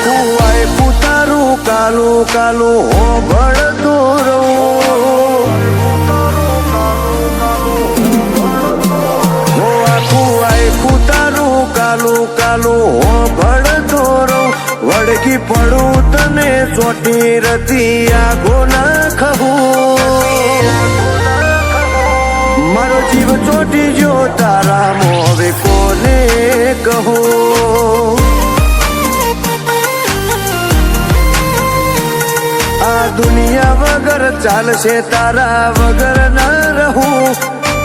આખું આખું તારું કાલું કાલું હોભળતો રહું હો આખું આખું તારું કાલું કાલું હોભળતો રહું વળગી પડું તને ચોટી રતી આગો ના ખવું મારો જીવ ચોટી જો તારા મોવે કોને કહું આ દુનિયા વગર ચાલશે તારા વગર ના રહું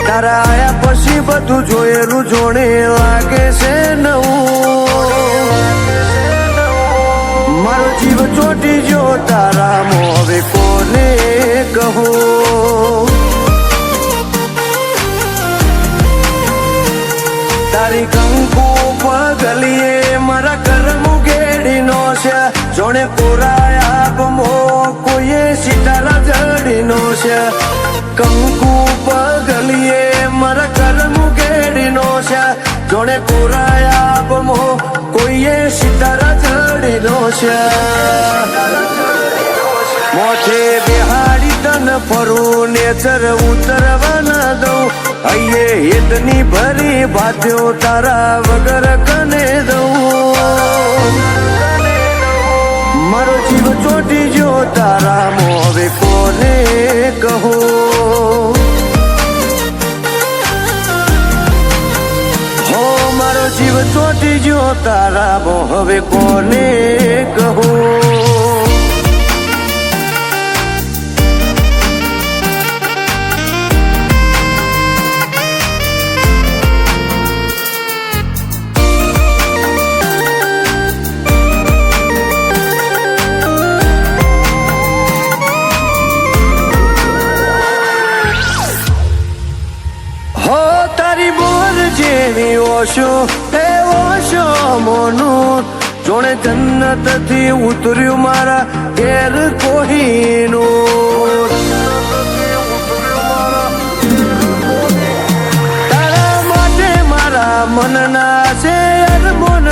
તારા આયા પછી બધું જોયેલું જોડે લાગે છે નવું મારો જીવ ચોટી જો તારા મોવે કોને કહું તારી કંકુ પગલીએ મારા કરમ ઘેડીનો છે જોણે કોરાયા ગમો કોઈએ સીતારા જડીનો છે કંકુ પગલીએ મારા કરમ ઘેડીનો છે જોણે કોરાયા ગમો કોઈએ સીતારા જડીનો છે મોઠે બિહાડી તન ફરું નેચર ઉતરવા ના દઉં અયે હેતની ભરી બાધ્યો તારા વગર કને દઉં મારો જીવ ચોટી જો તારા મોવે કોને કહું હો મારો જીવ ચોટી જો તારા મોવે કોને કહું ઓશો હે ઓશો મોનું જોણે જન્નત થી ઉતર્યું મારા ઘેર કોહીનું તારા માટે મારા મનના છે અરમોન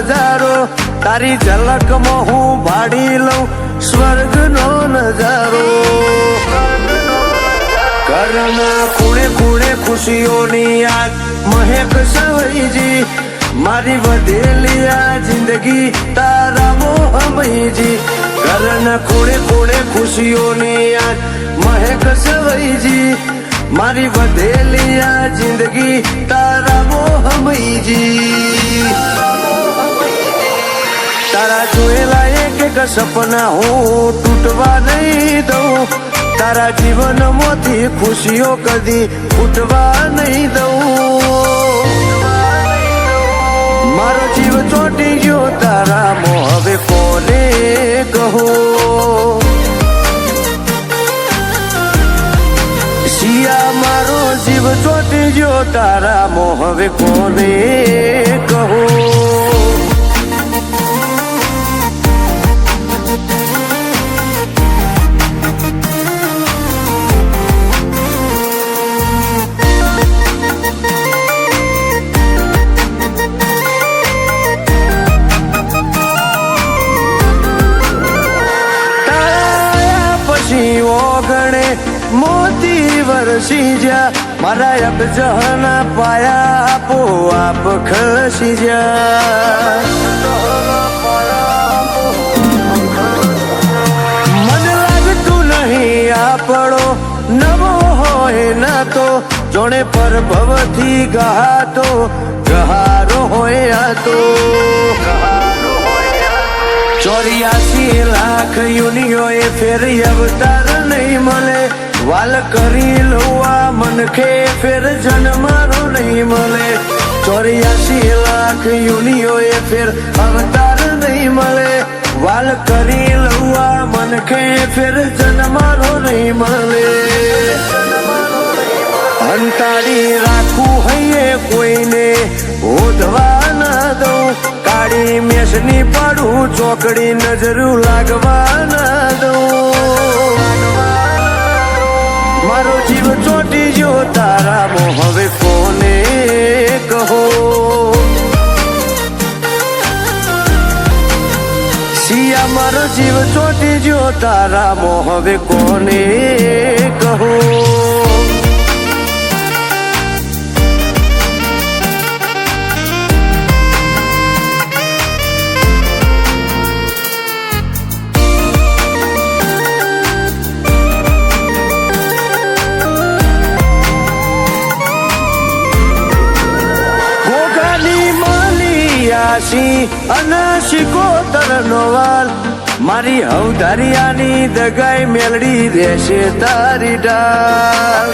હજારો તારી ઝલકમાં હું ભાડી લઉં સ્વર્ગનો નજારો ઘરના ખૂણે ખૂણે ખુશીઓની યાદ મહેક સવઈજી મારી વધેલી આ જિંદગી તારા મોહમયજી ઘરના ખૂણે ખૂણે ખુશીઓની યાદ મહેક સવઈજી મારી વધેલી આ જિંદગી તારા મોહમયજી તારા જોયેલા એક સપના હું તૂટવા નહીં દઉં તારા જીવન માંથી ખુશીઓ કદી ઉઠવા નહીં દઉં મારો જીવ ચોટી ગયો તારા મોહવે કોને કહું શિયા મારો જીવ ચોટી ગયો તારા મોહવે કોને કહું મોતી વરસી જા મારા અબજહના પાયા આપો આપ ખસી જા મન લાગતું નહીં આપણો નવો હોય ના તો જોણે પરભવથી ગહાતો ગહારો હોય આ તો 84 લાખ યુનિયોએ ફેરી અવતાર નહીં મળે વાલ કરી લઉં મનખે ફેર જન્મારો નહીં મળે 84 લાખ યુનિયોએ ફેર અવતાર નહીં મળે વાલ કરી લઉં મનખે ફેર જન્મારો નહીં મળે અંતાડી રાખું હૈયે કોઈને ઓધવા ના દઉં કાળી મેષની પાડું ચોકડી નજરું લાગવા ના દઉં મારો જીવ ચોટી જો તારા મોહવે કોને કહો સિયા મારો જીવ ચોટી જો તારા મોહ હવે કોને કહું. અને શિકોતર નો વાલ મારી હવધારિયાની દગાઈ મેલડી રહેશે તારી ડાલ.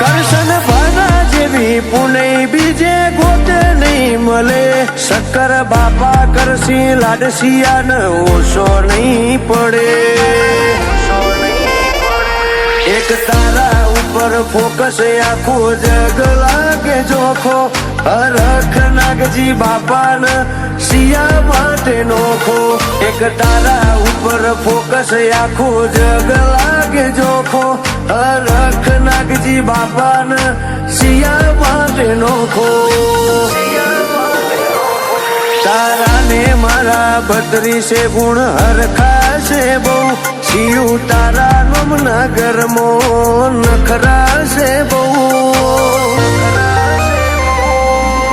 કરશન ભાના જેવી પુનઈ બીજે ગોતે નહીં મળે. શક્કર બાપા કરશી લાડસિયાને ઓછો નહીં પડે. એક તારા ઉપર ફોકસ આખું જગ લાગે જોખો. હરખ નાગજી બાપાને સિયા માટે નોખો. એક તારા ઉપર ફોકસ આખું જગ લાગે જોખો. હરખ નાગજી બાપાને સિયા માટે નોખો. તારા ને મારા 32 ગુણ હરખાશે બહુ. શિયું તારા નોમના ગરમો નખરાશે બહુ.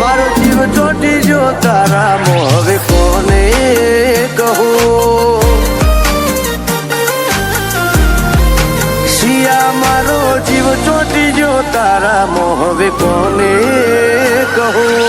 મારો જીવ ચોટી જો તારા મોહ હવે કોને કહું. શિયા મારો જીવ ચોટી જો તારા મોહ હવે કોને કહું.